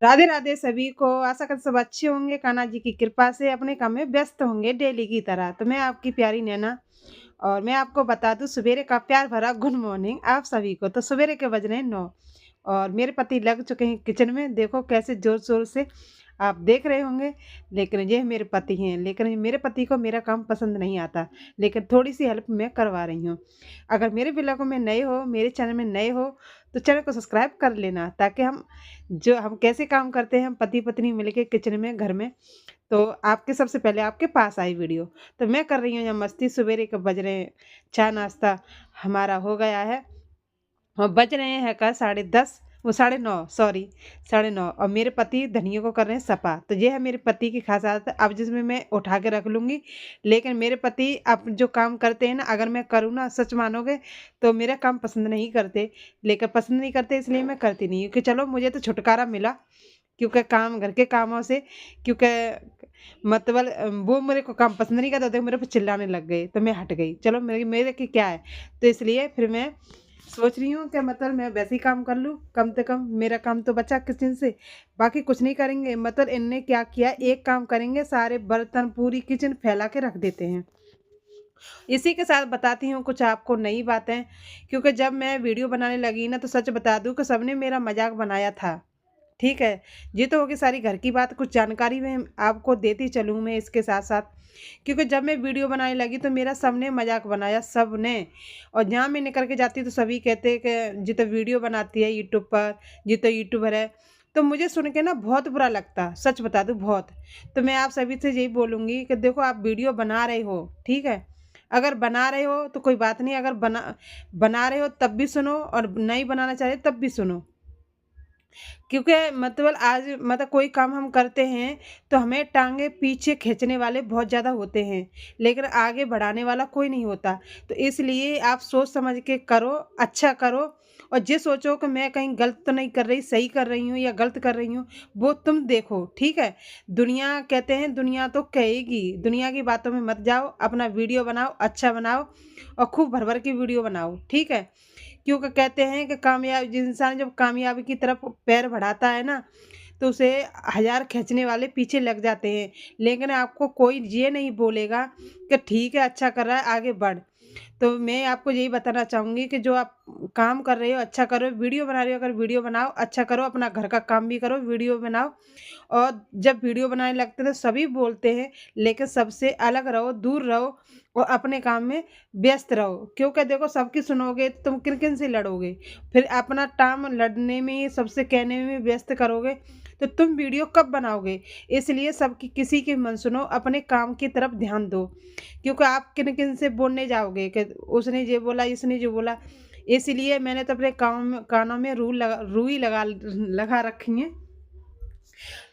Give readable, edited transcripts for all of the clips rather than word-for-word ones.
राधे राधे सभी को। आशा करते सब अच्छे होंगे, कान्हा जी की कृपा से अपने काम में व्यस्त होंगे डेली की तरह। तो मैं आपकी प्यारी नैना, और मैं आपको बता दूं सवेरे का प्यार भरा गुड मॉर्निंग आप सभी को। तो सवेरे के बज रहे हैं 9 और मेरे पति लग चुके हैं किचन में। देखो कैसे जोर शोर से आप देख रहे होंगे। लेकिन ये मेरे पति हैं, लेकिन मेरे पति को मेरा काम पसंद नहीं आता, लेकिन थोड़ी सी हेल्प मैं करवा रही हूँ। अगर मेरे ब्लॉग में नए हो, मेरे चैनल में नए हो, तो चैनल को सब्सक्राइब कर लेना, ताकि हम कैसे काम करते हैं हम पति पत्नी मिलके किचन में, घर में, तो आपके सबसे पहले आपके पास आई वीडियो। तो मैं कर रही हूँ यहाँ मस्ती। सवेरे के बज रहे हैं, चाय नाश्ता हमारा हो गया है और बज रहे हैं का 10:30, वो 9:30, सॉरी 9:30। और मेरे पति धनिया को कर रहे हैं सपा। तो ये है मेरे पति की खास आदत। अब जिसमें मैं उठा के रख लूँगी, लेकिन मेरे पति अब जो काम करते हैं ना, अगर मैं करूँ ना, सच मानोगे तो मेरा काम पसंद नहीं करते। लेकिन पसंद नहीं करते इसलिए मैं करती नहीं हूँ कि चलो मुझे तो छुटकारा मिला, क्योंकि काम घर के कामों से, क्योंकि मतलब वो मेरे को काम पसंद नहीं करता, तो मेरे पे चिल्लाने लग गए, तो मैं हट गई। चलो मेरे मेरे की क्या है। तो इसलिए फिर मैं सोच रही हूँ कि मतलब मैं वैसे ही काम कर लूँ, कम से कम मेरा काम तो बचा किचन से। बाकी कुछ नहीं करेंगे, मतलब इनने क्या किया, एक काम करेंगे, सारे बर्तन पूरी किचन फैला के रख देते हैं। इसी के साथ बताती हूँ कुछ आपको नई बातें, क्योंकि जब मैं वीडियो बनाने लगी ना, तो सच बता दूँ कि सबने मेरा मजाक बनाया था। ठीक है, ये तो होगी सारी घर की बात। कुछ जानकारी में आपको देती चलूँ मैं इसके साथ साथ, क्योंकि जब मैं वीडियो बनाने लगी तो मेरा सबने मजाक बनाया, सबने। और जहाँ मैं निकल के जाती तो सभी कहते कि जी तो वीडियो बनाती है यूट्यूब पर, जी तो यूट्यूबर है। तो मुझे सुन के ना बहुत बुरा लगता, सच बता दूँ, बहुत। तो मैं आप सभी से यही बोलूँगी कि देखो आप वीडियो बना रहे हो, ठीक है, अगर बना रहे हो तो कोई बात नहीं, अगर बना बना रहे हो तब भी सुनो, और नहीं बनाना चाह रहे तब भी सुनो। क्योंकि मतलब आज मतलब कोई काम हम करते हैं तो हमें टांगे पीछे खींचने वाले बहुत ज़्यादा होते हैं, लेकिन आगे बढ़ाने वाला कोई नहीं होता। तो इसलिए आप सोच समझ के करो, अच्छा करो। और ये सोचो कि मैं कहीं गलत तो नहीं कर रही, सही कर रही हूँ या गलत कर रही हूँ, वो तुम देखो, ठीक है। दुनिया कहते हैं, दुनिया तो कहेगी, दुनिया की बातों में मत जाओ, अपना वीडियो बनाओ, अच्छा बनाओ, और खूब भर भर की वीडियो बनाओ, ठीक है। क्योंकि कहते हैं कि कामयाब इंसान जब कामयाबी की तरफ पैर बढ़ाता है ना, तो उसे हजार खींचने वाले पीछे लग जाते हैं, लेकिन आपको कोई ये नहीं बोलेगा कि ठीक है, अच्छा कर रहा है, आगे बढ़। तो मैं आपको यही बताना चाहूँगी कि जो आप काम कर रहे हो अच्छा करो, वीडियो बना रहे हो अगर वीडियो बनाओ, अच्छा करो, अपना घर का काम भी करो, वीडियो बनाओ। और जब वीडियो बनाने लगते हैं तो सभी बोलते हैं, लेकिन सबसे अलग रहो, दूर रहो, और अपने काम में व्यस्त रहो। क्योंकि देखो सबकी सुनोगे तो तुम किन किन से लड़ोगे, फिर अपना टाइम लड़ने में, सबसे कहने में व्यस्त करोगे, तो तुम वीडियो कब बनाओगे। इसलिए सबकी किसी की मन सुनो, अपने काम की तरफ ध्यान दो। क्योंकि आप किन किन से बोलने जाओगे कि उसने ये बोला, इसने जो बोला। इसलिए मैंने तो अपने काम कानों में रुई लगा लगा रखी है,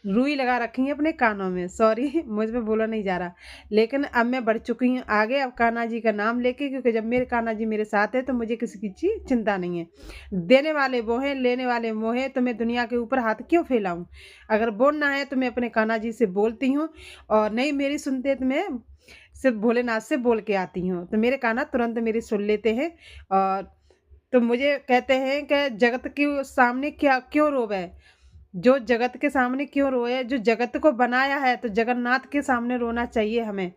रुई लगा रखी है अपने कानों में, सॉरी मुझ में बोला नहीं जा रहा। लेकिन अब मैं बढ़ चुकी हूँ आगे, अब कान्हा जी का नाम लेके, क्योंकि जब मेरे कान्हा जी मेरे साथ है तो मुझे किसी की चीज चिंता नहीं है। देने वाले वो हैं, लेने वाले मोह है, तो मैं दुनिया के ऊपर हाथ क्यों फैलाऊं। अगर बोलना है तो मैं अपने कान्हा जी से बोलती हूँ, और नहीं मेरी सुनते तो मैं सिर्फ भोलेनाथ से बोल के आती हूँ, तो मेरे कान्हा तुरंत मेरी सुन लेते हैं। और तो मुझे कहते हैं कि जगत के सामने क्या क्यों रोवे, जो जगत के सामने क्यों रोए, जो जगत को बनाया है तो जगन्नाथ के सामने रोना चाहिए हमें।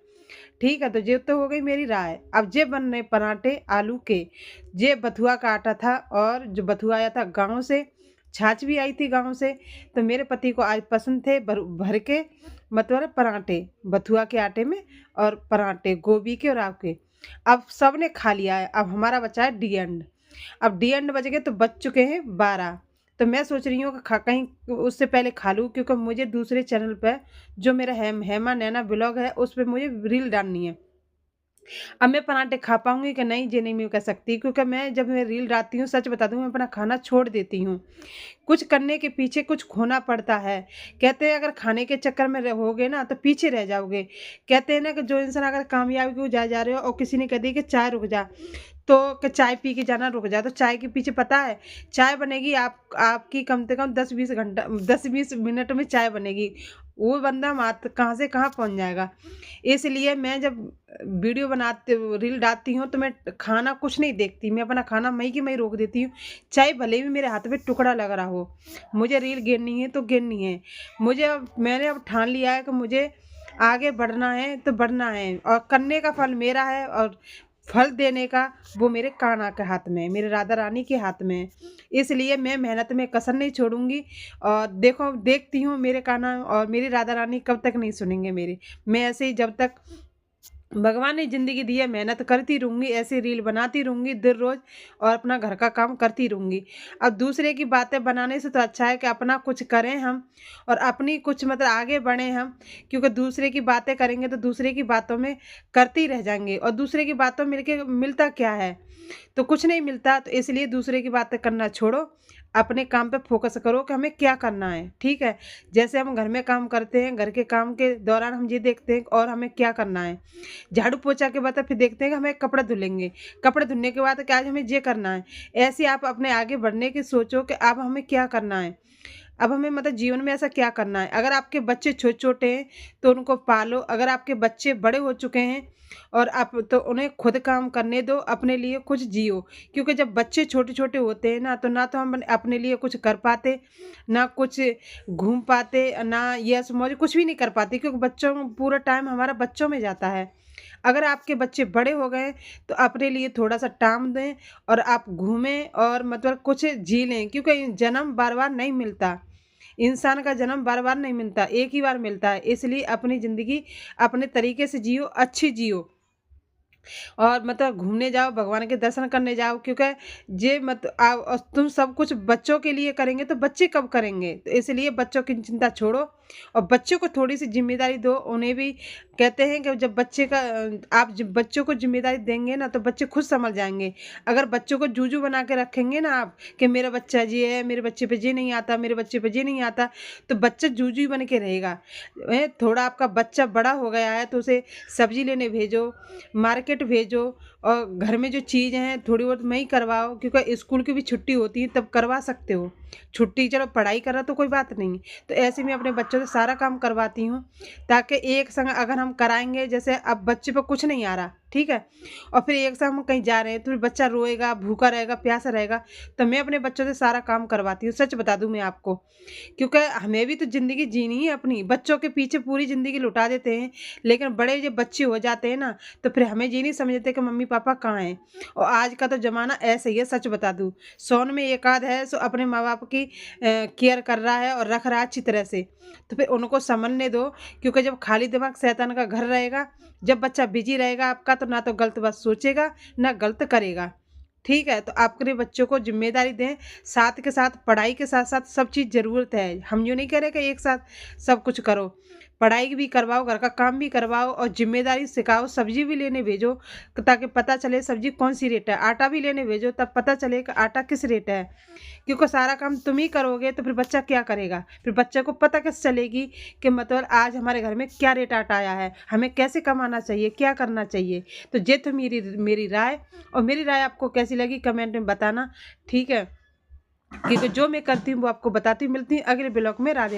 ठीक है, तो ये तो हो गई मेरी राय। अब जे बन रहे पराठे आलू के, जे बथुआ का आटा था, और जो बथुआ आया था गाँव से, छाछ भी आई थी गाँव से। तो मेरे पति को आज पसंद थे भर भर के, मतलब पराठे बथुआ के आटे में, और पराठे गोभी के और आलू के। अब सबने खा लिया है, अब हमारा बचा है डी एंड। अब डी एंड बज गए तो बज चुके हैं 12। तो मैं सोच रही हूँ कि खा कहीं उससे पहले खा लूँ, क्योंकि मुझे दूसरे चैनल पर जो मेरा हेमा नैना ब्लॉग है उस पर मुझे रील डालनी है। अब मैं पराठे खा पाऊंगी कि नहीं, ये नहीं मैं कह सकती, क्योंकि मैं जब मैं रील डालती हूँ, सच बता दूँ, मैं अपना खाना छोड़ देती हूँ। कुछ करने के पीछे कुछ खोना पड़ता है। कहते हैं अगर खाने के चक्कर में रहोगे ना तो पीछे रह जाओगे। कहते हैं ना कि जो इंसान अगर कामयाबी को जा रहे हो और किसी ने कह दी कि चाय रुक जा, तो कि चाय पी के जाना, रुक जा, तो चाय के पीछे पता है चाय बनेगी, आप आपकी कम से कम 10-20 घंटा 10-20 मिनट में चाय बनेगी। वो बंदा मात कहाँ से कहाँ पहुँच जाएगा। इसलिए मैं जब वीडियो बनाते रील डालती हूँ तो मैं खाना कुछ नहीं देखती, मैं अपना खाना मई की मई रोक देती हूँ, चाहे भले भी मेरे हाथ में टुकड़ा लग रहा हो। मुझे रील गिननी है तो गिननी है। मैंने अब ठान लिया है कि मुझे आगे बढ़ना है तो बढ़ना है, और करने का फल मेरा है, और फल देने का वो मेरे कान्हा के हाथ में है, मेरे राधा रानी के हाथ में है। इसलिए मैं मेहनत में कसर नहीं छोड़ूंगी। और देखती हूँ मेरे कान्हा और मेरी राधा रानी कब तक नहीं सुनेंगे मेरे। मैं ऐसे ही जब तक भगवान ने ज़िंदगी दी है मेहनत करती रहूँगी, ऐसे रील बनाती रहूँगी दिन रोज़, और अपना घर का काम करती रहूँगी। अब दूसरे की बातें बनाने से तो अच्छा है कि अपना कुछ करें हम, और अपनी कुछ मतलब आगे बढ़ें हम। क्योंकि दूसरे की बातें करेंगे तो दूसरे की बातों में करती रह जाएंगे, और दूसरे की बातों में मिलता क्या है, तो कुछ नहीं मिलता। तो इसलिए दूसरे की बातें करना छोड़ो, अपने काम पे फोकस करो कि हमें क्या करना है। ठीक है, जैसे हम घर में काम करते हैं, घर के काम के दौरान हम ये देखते हैं और हमें क्या करना है। झाड़ू पोछा के बाद फिर देखते हैं कि हमें कपड़े धुलेंगे, कपड़े धुलने के बाद कि आज हमें ये करना है। ऐसे आप अपने आगे बढ़ने की सोचो कि अब हमें क्या करना है, अब हमें मतलब जीवन में ऐसा क्या करना है। अगर आपके बच्चे छोटे छोटे हैं तो उनको पालो, अगर आपके बच्चे बड़े हो चुके हैं और आप तो उन्हें खुद काम करने दो, अपने लिए कुछ जियो। क्योंकि जब बच्चे छोटे छोटे होते हैं ना तो हम अपने लिए कुछ कर पाते, ना कुछ घूम पाते, ना यश मौज कुछ भी नहीं कर पाते, क्योंकि बच्चों पूरा टाइम हमारा बच्चों में जाता है। अगर आपके बच्चे बड़े हो गए तो अपने लिए थोड़ा सा टाइम दें, और आप घूमें और मतलब कुछ जी लें, क्योंकि जन्म बार बार नहीं मिलता। इंसान का जन्म बार बार नहीं मिलता, एक ही बार मिलता है। इसलिए अपनी ज़िंदगी अपने तरीके से जियो, अच्छी जियो, और मतलब घूमने जाओ, भगवान के दर्शन करने जाओ। क्योंकि जे मत तुम सब कुछ बच्चों के लिए करेंगे तो बच्चे कब करेंगे। तो इसलिए बच्चों की चिंता छोड़ो और बच्चों को थोड़ी सी जिम्मेदारी दो। उन्हें भी कहते हैं कि जब आप जब बच्चों को जिम्मेदारी देंगे ना तो बच्चे खुद समझ जाएंगे। अगर बच्चों को जूजू बना के रखेंगे ना आप कि मेरा बच्चा जी है, मेरे बच्चे पे जी नहीं आता, मेरे बच्चे पे जी नहीं आता, तो बच्चा जूजू ही बन के रहेगा। थोड़ा आपका बच्चा बड़ा हो गया है तो उसे सब्जी लेने भेजो, मार्केट भेजो, और घर में जो चीज़ हैं थोड़ी बहुत मैं ही करवाओ, क्योंकि स्कूल की भी छुट्टी होती है तब करवा सकते हो। छुट्टी चलो पढ़ाई कर रहा तो कोई बात नहीं, तो ऐसे में अपने बच्चों से सारा काम करवाती हूँ, ताकि एक संग अगर हम कराएंगे, जैसे अब बच्चे पर कुछ नहीं आ रहा, ठीक है, और फिर एक संग हम कहीं जा रहे हैं तो फिर बच्चा रोएगा, भूखा रहेगा, प्यासा रहेगा, तो मैं अपने बच्चों से सारा काम करवाती हूँ। सच बता दूँ मैं आपको, क्योंकि हमें भी तो ज़िंदगी जीनी है अपनी। बच्चों के पीछे पूरी ज़िंदगी लुटा देते हैं, लेकिन बड़े जब बच्चे हो जाते हैं ना तो फिर हमें ये नहीं समझते कि मम्मी पापा कहाँ हैं। और आज का तो ज़माना ऐसे ही है, सच बता दूँ। 100 में एक आध है सो अपने माँ बाप की केयर कर रहा है और रख रहा है अच्छी तरह से, तो फिर उनको समझने दो। क्योंकि जब खाली दिमाग शैतान का घर रहेगा, जब बच्चा बिजी रहेगा आपका, तो ना तो गलत बात सोचेगा ना गलत करेगा। ठीक है, तो आप अपने बच्चों को जिम्मेदारी दें, साथ के साथ पढ़ाई के साथ साथ सब चीज़ ज़रूरत है। हम यूँ नहीं कह रहे कि एक साथ सब कुछ करो, पढ़ाई भी करवाओ, घर का काम भी करवाओ, और जिम्मेदारी सिखाओ। सब्जी भी लेने भेजो ताकि पता चले सब्जी कौन सी रेट है। आटा भी लेने भेजो तब पता चले कि आटा किस रेट है। क्योंकि सारा काम तुम ही करोगे तो फिर बच्चा क्या करेगा। फिर बच्चे को पता कैसे चलेगी कि मतलब आज हमारे घर में क्या रेट आटा आया है, हमें कैसे कमाना चाहिए, क्या करना चाहिए। तो ये तो मेरी मेरी राय, और मेरी राय आपको कैसी लगी कमेंट में बताना। ठीक है, क्योंकि जो मैं करती हूँ वो आपको बताती हूँ। मिलती हूँ अगले ब्लॉग में। राधे।